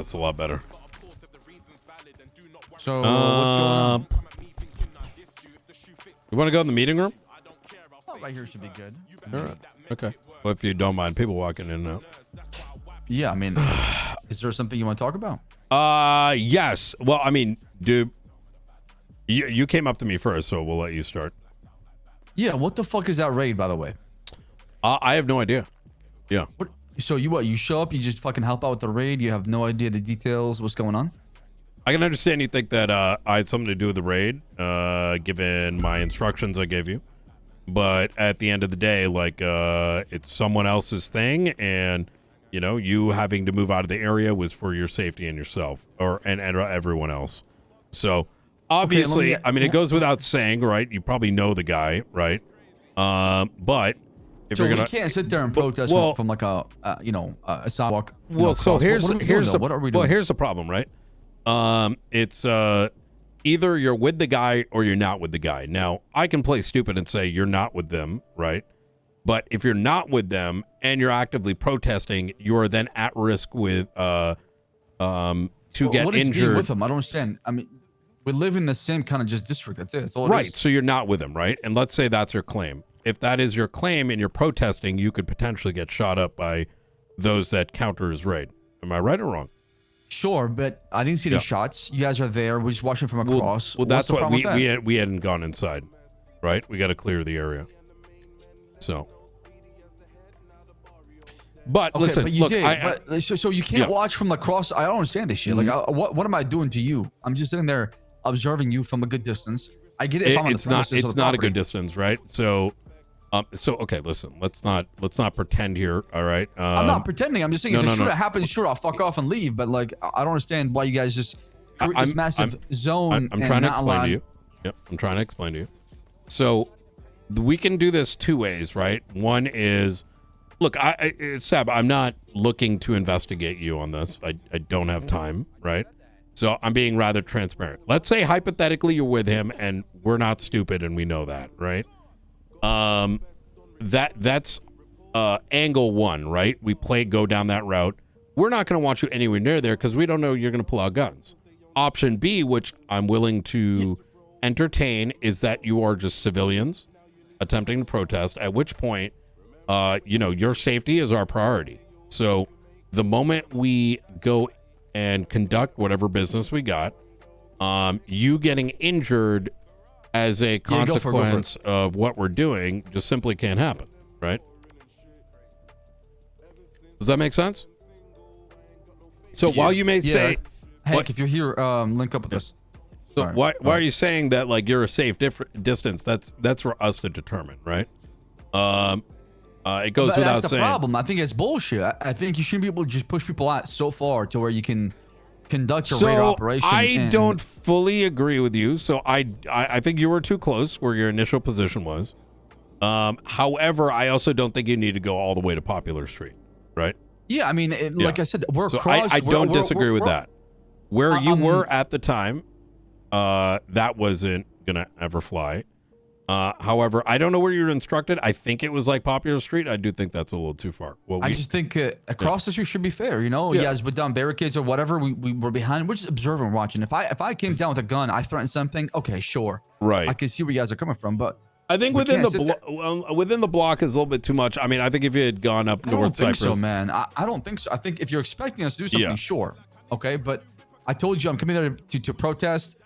That's a lot better. So what's going on? You want to go in the meeting room? Oh, right here should be good. All right. Okay. Well, if you don't mind, people walking in and out. Yeah, I mean, is there something you want to talk about? Yes. Well, I mean, dude, you came up to me first, so we'll let you start. Yeah, what the fuck is that raid, by the way? I have no idea. Yeah. What? So you show up, you just fucking help out with the raid, you have no idea the details, what's going on? I can understand you think that I had something to do with the raid, given my instructions I gave you. But at the end of the day, like, it's someone else's thing, and, you know, you having to move out of the area was for your safety and yourself, and everyone else. So, obviously, I mean, it goes without saying, right? You probably know the guy, right? But if so you're gonna, we can't sit there and protest from like a sidewalk. Well, so here's the what are we doing? Well, here's the problem, right? It's either you're with the guy or you're not with the guy. Now, I can play stupid and say you're not with them, right? But if you're not with them and you're actively protesting, you're then at risk with to get what is injured. being with them? I don't understand. I mean, we live in the same kind of just district. That's it. That's all it Right. is. So you're not with them, right? And let's say that's your claim. If that is your claim and you're protesting, you could potentially get shot up by those that counter his raid. Am I right or wrong? Sure, but I didn't see the shots. You guys are there. We're just watching from across. Well, that's what we hadn't gone inside, right? We got to clear the area. So, but okay, listen, but you look, did. So you can't watch from across. I don't understand this shit. Mm-hmm. Like, what am I doing to you? I'm just sitting there observing you from a good distance. I get it. If I'm on the premises it's of the not a property. good distance, right? So okay, listen, let's not pretend here, all right? I'm not pretending. I'm just saying if the shootout happens, sure, I'll fuck off and leave. But like, I don't understand why you guys just create this massive zone. I'm trying to explain to you. Yep, I'm trying to explain to you. So we can do this two ways, right? One is, look, Sab, I'm not looking to investigate you on this. I don't have time, right? So I'm being rather transparent. Let's say hypothetically you're with him and we're not stupid and we know that, right? That's angle one, right? We go down that route. We're not going to want you anywhere near there because we don't know you're going to pull out guns. Option B, which I'm willing to entertain, is that you are just civilians attempting to protest, at which point, your safety is our priority. So the moment we go and conduct whatever business we got, you getting injured as a consequence of what we're doing just simply can't happen, right? Does that make sense? So while you may say, Hank, if you're here, link up with us. So why are you saying that like you're a safe distance? That's for us to determine, right? It goes without saying. That's the problem. I think it's bullshit. I think you shouldn't be able to just push people out so far to where you can conduct your raid operation. I don't fully agree with you. So I think you were too close where your initial position was. However, I also don't think you need to go all the way to Popular Street, right? Yeah, I mean, like I said, we're across. I don't disagree with that. Where you were at the time, that wasn't gonna ever fly. However, I don't know where you were instructed. I think it was like Popular Street. I do think that's a little too far. I just think across the street should be fair. You know, you guys put down barricades or whatever. We were behind. We're just observing, watching. If I came down with a gun, I threatened something. Okay, sure. Right. I can see where you guys are coming from, but I think within the block is a little bit too much. I mean, I think if you had gone up North Cypress, I don't think so, man. I don't think so. I think if you're expecting us to do something, sure, okay. But I told you I'm coming there to protest.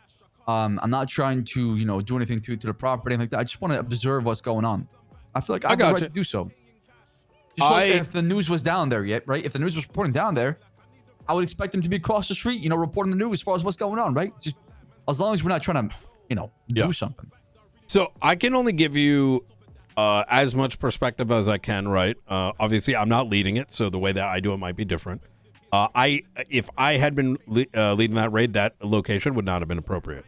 I'm not trying to, do anything to the property and like that. I just want to observe what's going on. I feel like I have the right to do so. Just like if the news was down there yet, right? If the news was reporting down there, I would expect them to be across the street, reporting the news as far as what's going on, right? Just as long as we're not trying to, do something. So I can only give you as much perspective as I can, right? Obviously, I'm not leading it, so the way that I do it might be different. If I had been leading that raid, that location would not have been appropriate.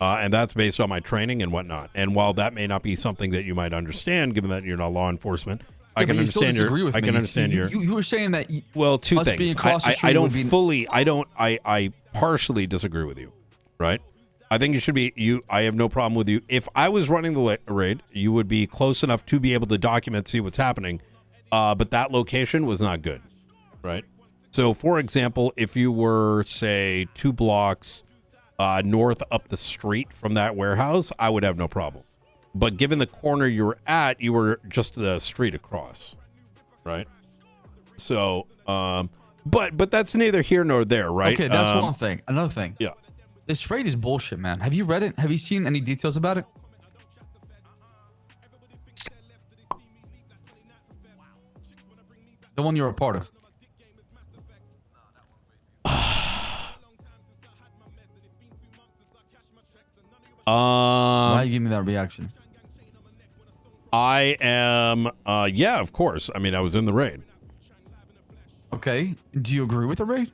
And that's based on my training and whatnot. And while that may not be something that you might understand, given that you're not law enforcement, I can understand your. I can understand your. You were saying that. Well, two things. I partially disagree with you, right? I think you should be. I have no problem with you. If I was running the raid, you would be close enough to be able to document, see what's happening. But that location was not good, right? So, for example, if you were, say, 2 blocks north up the street from that warehouse, I would have no problem. But given the corner you were at, you were just the street across, right? So, but that's neither here nor there, right? Okay, that's one thing. Another thing. Yeah. This raid is bullshit, man. Have you read it? Have you seen any details about it? The one you're a part of. Why you give me that reaction? I am, yeah, of course. I mean, I was in the raid. Okay. Do you agree with the raid?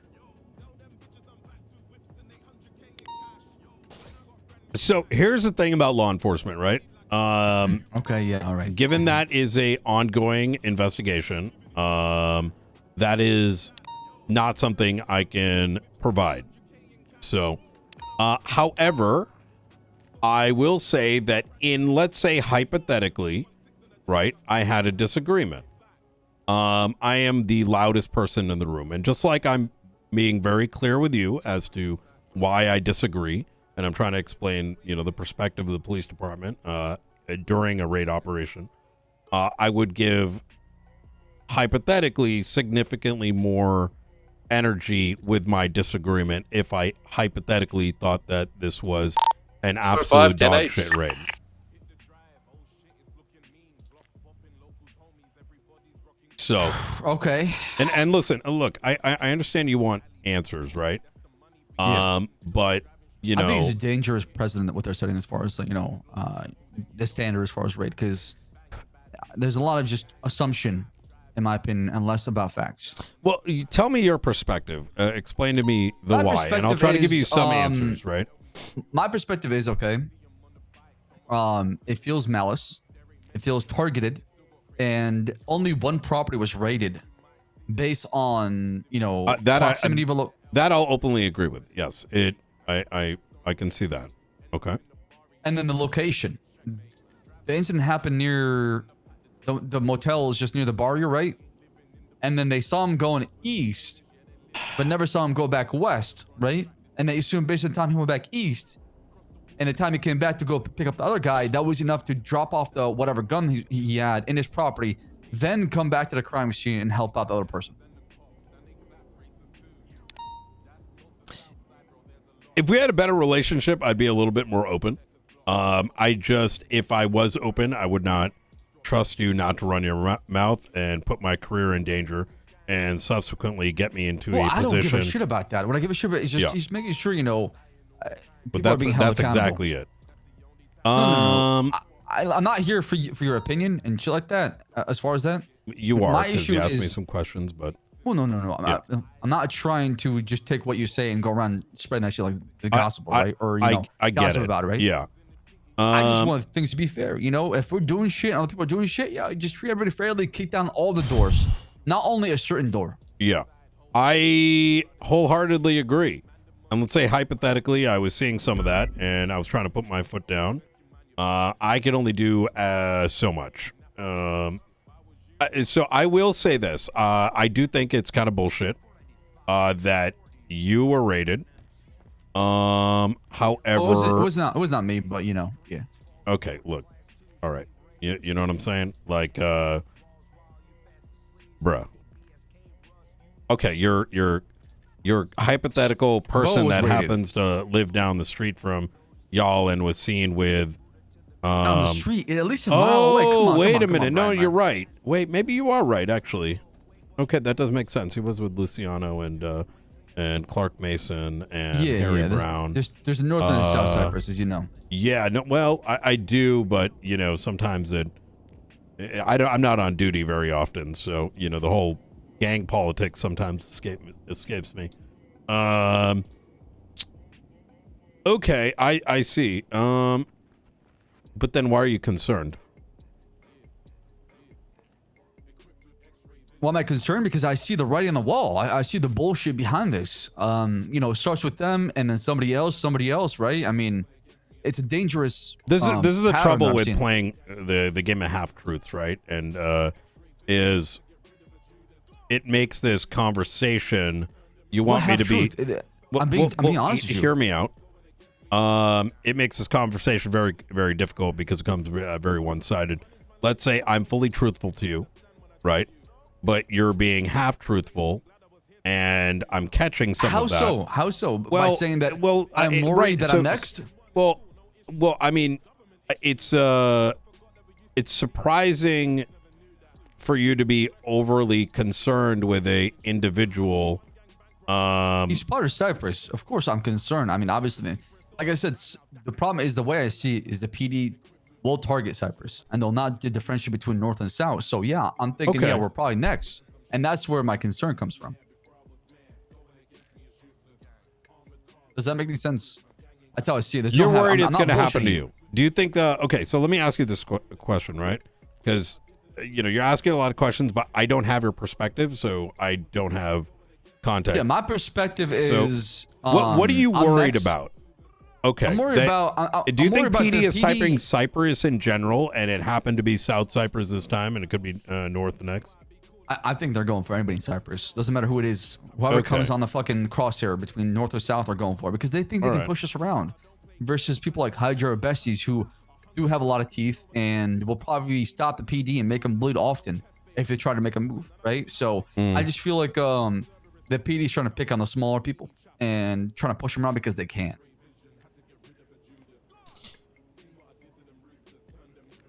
So here's the thing about law enforcement, right? Okay, yeah, all right. Given that is a ongoing investigation, that is not something I can provide. So, however, I will say that in, let's say, hypothetically, right, I had a disagreement. I am the loudest person in the room. And just like I'm being very clear with you as to why I disagree, and I'm trying to explain, you know, the perspective of the police department during a raid operation, I would give, hypothetically, significantly more energy with my disagreement if I hypothetically thought that this was an absolute dog shit raid. So okay, and listen, look, I understand you want answers, right? Yeah. But you know, I think it's a dangerous precedent what they're setting as far as, you know, the standard as far as raid, because there's a lot of just assumption, in my opinion, and less about facts. Well, you tell me your perspective. Explain to me the My why, and I'll try to give you some answers, right? My perspective is, okay, it feels malice, it feels targeted, and only one property was raided based on, you know, proximity that I'll openly agree with. Yes, I can see that. Okay. And then the location. The incident happened near the motel is just near the bar, you're right? And then they saw him going east, but never saw him go back west, right? And they assumed based on the time he went back east, and the time he came back to go pick up the other guy, that was enough to drop off the whatever gun he had in his property, then come back to the crime scene and help out the other person. If we had a better relationship, I'd be a little bit more open. If I was open, I would not trust you not to run your mouth and put my career in danger and subsequently get me into a position. I don't give a shit about that. What I give a shit about is just making sure, you know, but that's exactly it. No. I'm not here for your opinion and shit like that. As far as that, you are. My issue is, you asked me some questions, but well, no. I'm not trying to just take what you say and go around spreading that shit like the gospel, right? Or you know, I get gossip it. about it, right? Yeah. I just want things to be fair. You know, if we're doing shit and other people are doing shit, yeah, just treat everybody fairly. Kick down all the doors, not only a certain door. Yeah, I wholeheartedly agree. And let's say hypothetically, I was seeing some of that, and I was trying to put my foot down. I could only do so much. So I will say this: I do think it's kind of bullshit that you were raided. However, it was not me, but you know, yeah. Okay, look, all right, you know what I'm saying? Like, bruh. Okay, you're hypothetical person that happens to live down the street from y'all and was seen with. Down the street, at least a mile away. Come on, wait a minute. No, you're right. Wait, maybe you are right, actually. Okay, that does make sense. He was with Luciano and Clark Mason and Harry Brown. There's a North and a South Cyprus, as you know. Yeah, no, well, I do, but you know, sometimes I'm not on duty very often, so you know, the whole gang politics sometimes escapes me. Okay, I see. But then why are you concerned? Well, am I concerned? Because I see the writing on the wall. I see the bullshit behind this. You know, it starts with them and then somebody else, right? I mean, it's a dangerous. This is the trouble with playing the game of half truths, right? And is it makes this conversation. You want me to be? I'm being honest with you. Hear me out. It makes this conversation very, very difficult because it comes very one-sided. Let's say I'm fully truthful to you, right? But you're being half truthful, and I'm catching some of that. How so? Well, by saying that. Well, I'm worried that I'm next. Well, I mean, it's surprising for you to be overly concerned with a individual. He's part of Cyprus. Of course, I'm concerned. I mean, obviously, like I said, the problem is the way I see it is the PD will target Cyprus, and they'll not differentiate between North and South. So yeah, I'm thinking, yeah, we're probably next, and that's where my concern comes from. Does that make any sense? That's how I see it. You're worried it's going to happen to you. Do you think? Okay, so let me ask you this question, right? Because you're asking a lot of questions, but I don't have your perspective, so I don't have context. Yeah, my perspective is. What are you worried about? Okay, I'm worried about. Do you think PD is typing Cyprus in general, and it happened to be South Cyprus this time, and it could be North next? I think they're going for anybody in Cyprus. Doesn't matter who it is. Whoever comes on the fucking crosshair between North or South are going for it because they think they can push us around. Versus people like Hydra or Besties who do have a lot of teeth and will probably stop the PD and make them bleed often if they try to make a move, right? So I just feel like the PD is trying to pick on the smaller people and trying to push them around because they can.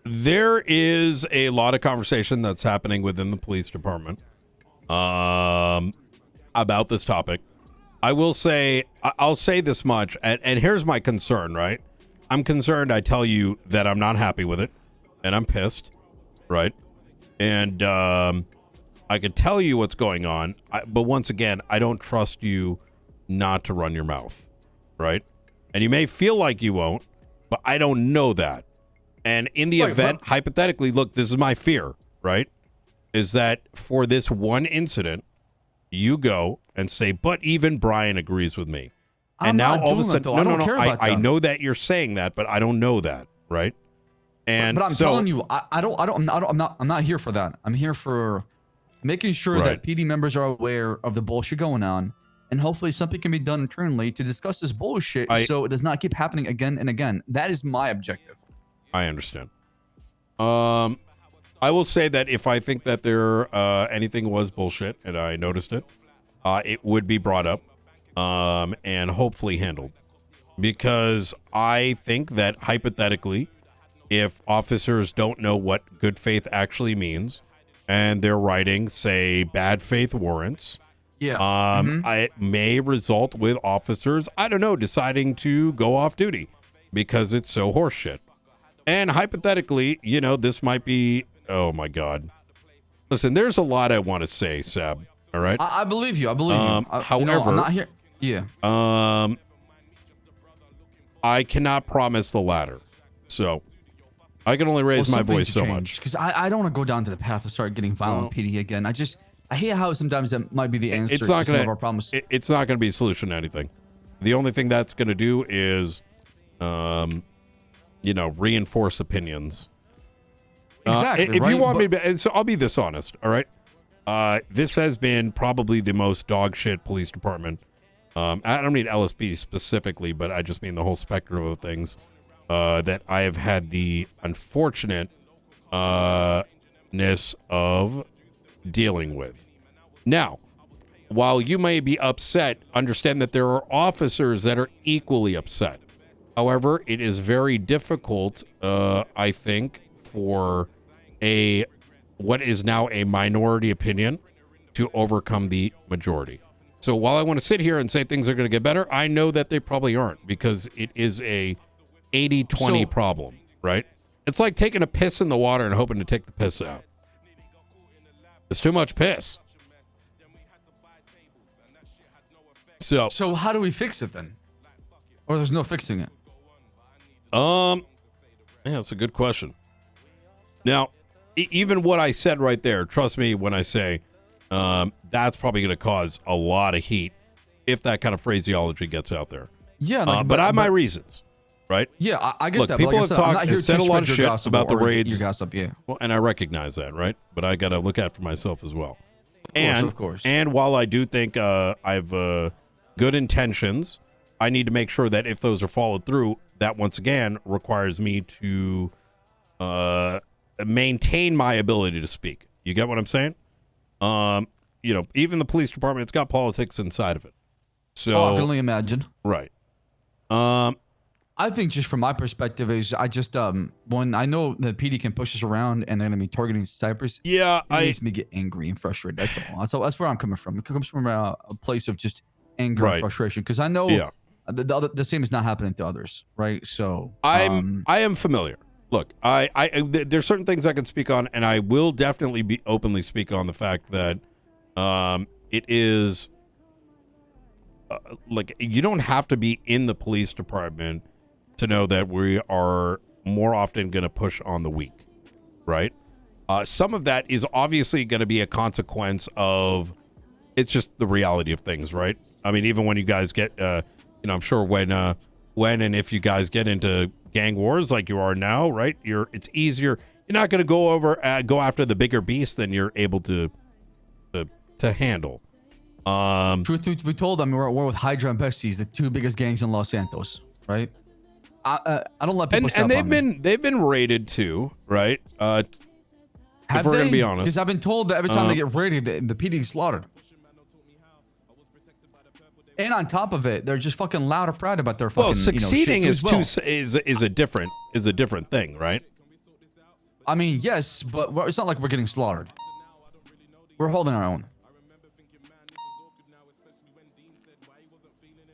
There is a lot of conversation that's happening within the police department about this topic. I'll say this much, and here's my concern, right? I'm concerned. I tell you that I'm not happy with it, and I'm pissed, right? And I could tell you what's going on, but once again, I don't trust you not to run your mouth, right? And you may feel like you won't, but I don't know that. And in the event, hypothetically, look, this is my fear, right? Is that for this one incident, you go and say, but even Brian agrees with me. And now all of a sudden, I know that you're saying that, but I don't know that, right? And but I'm telling you, I'm not here for that. I'm here for making sure that PD members are aware of the bullshit going on, and hopefully something can be done internally to discuss this bullshit so it does not keep happening again and again. That is my objective. I understand. I will say that if I think that anything was bullshit and I noticed it, it would be brought up and hopefully handled. Because I think that hypothetically, if officers don't know what good faith actually means and they're writing, say, bad faith warrants, it may result with officers, I don't know, deciding to go off duty because it's so horseshit. And hypothetically, this might be, oh my God. Listen, there's a lot I want to say, Sab. All right. I believe you. I believe you. However, I'm not here. Yeah. I cannot promise the latter. So I can only raise my voice so much. Because I don't want to go down to the path of start getting violent PD again. I hate how sometimes that might be the answer to some of our problems. It's not going to be a solution to anything. The only thing that's going to do is, reinforce opinions. Exactly. If you want me to, so I'll be this honest. All right. This has been probably the most dog shit police department. I don't mean LSP specifically, but I just mean the whole spectrum of things that I have had the unfortunate ness of dealing with. Now, while you may be upset, understand that there are officers that are equally upset. However, it is very difficult, I think, for what is now a minority opinion to overcome the majority. So while I want to sit here and say things are going to get better, I know that they probably aren't because it is a 80-20 problem, right? It's like taking a piss in the water and hoping to take the piss out. It's too much piss. So how do we fix it then? Or there's no fixing it? Yeah, that's a good question. Now, even what I said right there, trust me when I say that's probably going to cause a lot of heat if that kind of phraseology gets out there. Yeah, but I have my reasons, right? Yeah, I get Look, that. People have talked and said a lot of shit about the raids. Your gossip, yeah. Well, and I recognize that, right? But I got to look out for myself as well. Of course. And while I do think I've good intentions, I need to make sure that if those are followed through, that once again requires me to maintain my ability to speak. You get what I'm saying? Even the police department, it's got politics inside of it. So I can only imagine. Right. I think just from my perspective is I just when I know that PD can push us around and they're gonna be targeting Cyprus, it makes me get angry and frustrated. That's all. That's where I'm coming from. It comes from a place of just anger and frustration because I know the same is not happening to others, right? So I am familiar. Look, there's certain things I can speak on, and I will definitely be openly speak on the fact that it is like you don't have to be in the police department to know that we are more often going to push on the weak, right? Some of that is obviously going to be a consequence of it's just the reality of things, right? I mean, even when you guys get, I'm sure when and if you guys get into gang wars like you are now, right? It's easier. You're not going to go after the bigger beast than you're able to handle. Truth be told, we're at war with Hydra and Besties, the two biggest gangs in Los Santos, right? I don't let people stop and they've been raided too, right? If we're gonna be honest, because I've been told that every time they get raided, the PD is slaughtered. And on top of it, they're just fucking loud or proud about their fucking. Well, succeeding is a different thing, right? I mean, yes, but it's not like we're getting slaughtered. We're holding our own.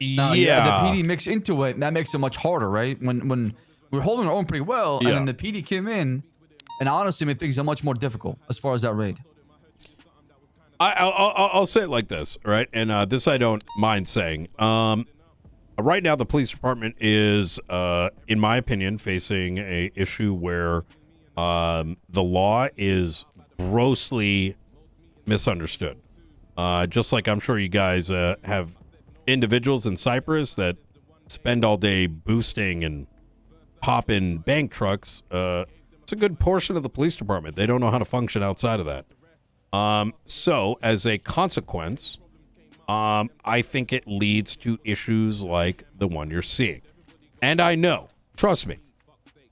Now, the PD mix into it, and that makes it much harder, right? When we're holding our own pretty well, and then the PD came in, and honestly made things much more difficult as far as that raid. I'll say it like this, right? And this I don't mind saying. Right now, the police department is, in my opinion, facing a issue where the law is grossly misunderstood. Just like I'm sure you guys have individuals in Cyprus that spend all day boosting and popping bank trucks. It's a good portion of the police department. They don't know how to function outside of that. So as a consequence, I think it leads to issues like the one you're seeing. And I know, trust me,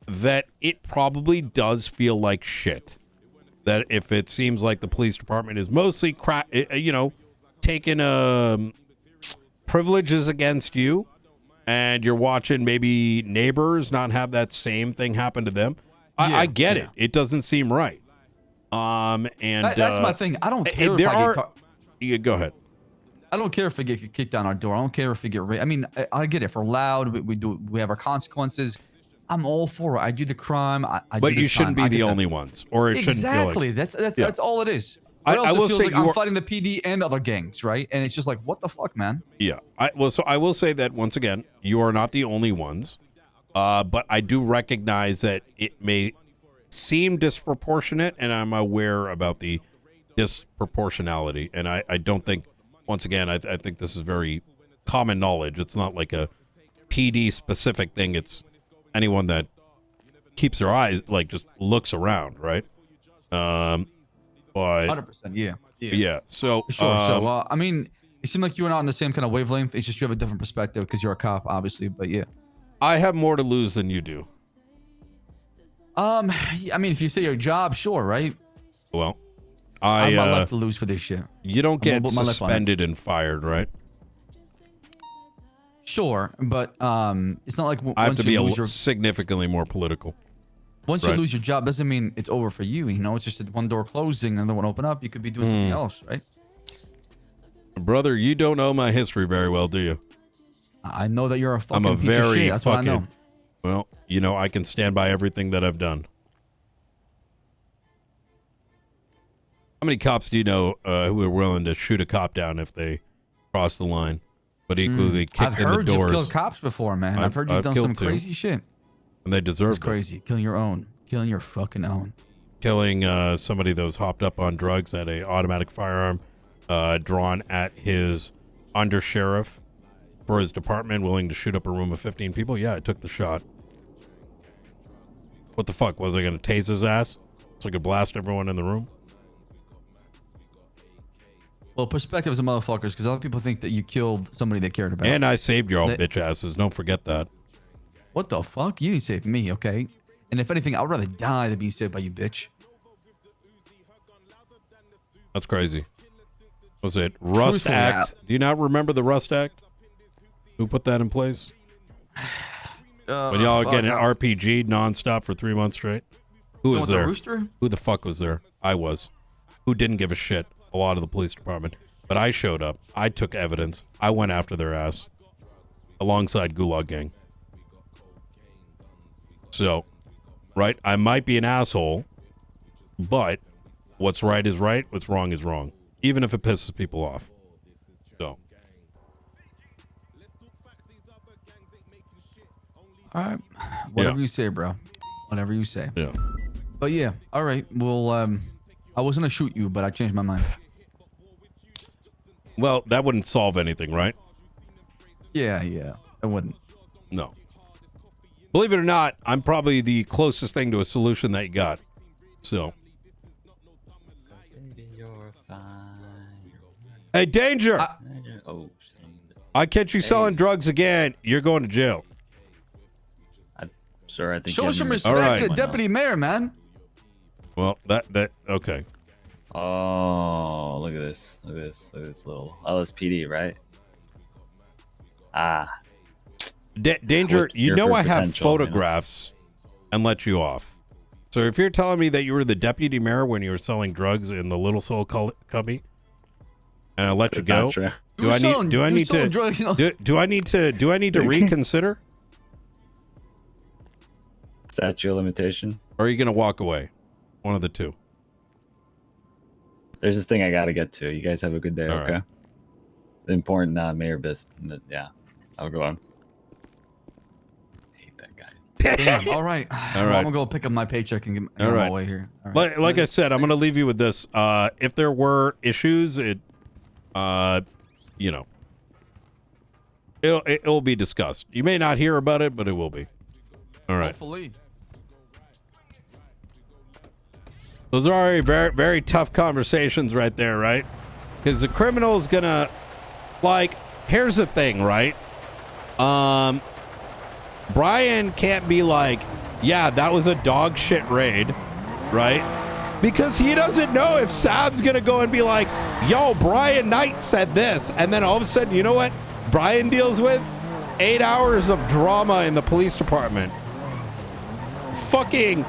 that it probably does feel like shit. That if it seems like the police department is mostly taking privileges against you, and you're watching maybe neighbors not have that same thing happen to them. I get it. It doesn't seem right. And that's my thing. I don't care if go ahead. I don't care if we get kicked down our door. I don't care if we get I mean, I get it. If we're loud, we have our consequences. I'm all for it. I do the crime. But you shouldn't be the only ones, or it shouldn't feel like that's all it is. I will say I'm fighting the PD and the other gangs, right? And it's just like, what the fuck, man? Yeah. I will say that once again, you are not the only ones, but I do recognize that it may seem disproportionate, and I'm aware about the disproportionality. And I don't think, once again, I think this is very common knowledge. It's not like a PD specific thing. It's anyone that keeps their eyes, like, just looks around, right? But 100%, yeah. So sure. So I mean, it seemed like you and I on the same kind of wavelength. It's just you have a different perspective because you're a cop, obviously. But yeah, I have more to lose than you do. I mean, if you say your job, sure, right? Well, I have my life to lose for this shit. You don't get suspended and fired, right? Sure, but it's not like I have to be significantly more political. Once you lose your job, doesn't mean it's over for you. You know, it's just one door closing and the one open up. You could be doing something else, right? Brother, you don't know my history very well, do you? I know that you're a fucking piece of shit. That's what I know. Well, you know, I can stand by everything that I've done. How many cops do you know who are willing to shoot a cop down if they cross the line, but equally kick in the doors? I've heard you've killed cops before, man. I've heard you've done some crazy shit. And they deserve it. It's crazy. Killing your own. Killing your fucking own. Killing somebody that was hopped up on drugs at a automatic firearm drawn at his undersheriff for his department, willing to shoot up a room of 15 people. Yeah, I took the shot. What the fuck? Was I going to tase his ass so I could blast everyone in the room? Well, perspective is a motherfuckers, because other people think that you killed somebody they cared about. And I saved your old bitch asses. Don't forget that. What the fuck? You didn't save me, okay? And if anything, I'd rather die than be saved by you, bitch. That's crazy. Was it Rust Act? Do you not remember the Rust Act? Who put that in place? When y'all get an RPG nonstop for 3 months straight? Who was there? Who the fuck was there? I was. Who didn't give a shit? A lot of the police department. But I showed up. I took evidence. I went after their ass. Alongside Gulag Gang. So, right? I might be an asshole. But what's right is right. What's wrong is wrong. Even if it pisses people off. So. All right. Whatever you say, bro. Whatever you say. Yeah. But yeah. All right. Well, I was going to shoot you, but I changed my mind. Well, that wouldn't solve anything, right? Yeah. It wouldn't. No. Believe it or not, I'm probably the closest thing to a solution that you got. So. Hey, Danger! I catch you selling drugs again. You're going to jail. Sir, I think show some respect to the deputy mayor, man. Well, okay. Oh, look at this. Look at this little LSPD, right? Ah. Danger, you know I have photographs and let you off. So if you're telling me that you were the deputy mayor when you were selling drugs in the Little Soul Cubby, and I let you go, do I need to reconsider? Statute of limitation. Or are you gonna walk away? One of the two. There's this thing I gotta get to. You guys have a good day, All okay? right. Important mayor business. Yeah, I'll go on. I hate that guy. Damn. All right. All right. Well, I'm gonna go pick up my paycheck and get my way here. All right. Like I said, I'm gonna leave you with this. If there were issues, it'll be discussed. You may not hear about it, but it will be. All right. Hopefully. Those are very, very tough conversations right there, right? Because the criminal is gonna, here's the thing, right? Brian can't be like, yeah, that was a dog shit raid, right? Because he doesn't know if Saab's gonna go and be like, yo, Brian Knight said this. And then all of a sudden, you know what Brian deals with? 8 hours of drama in the police department. Fucking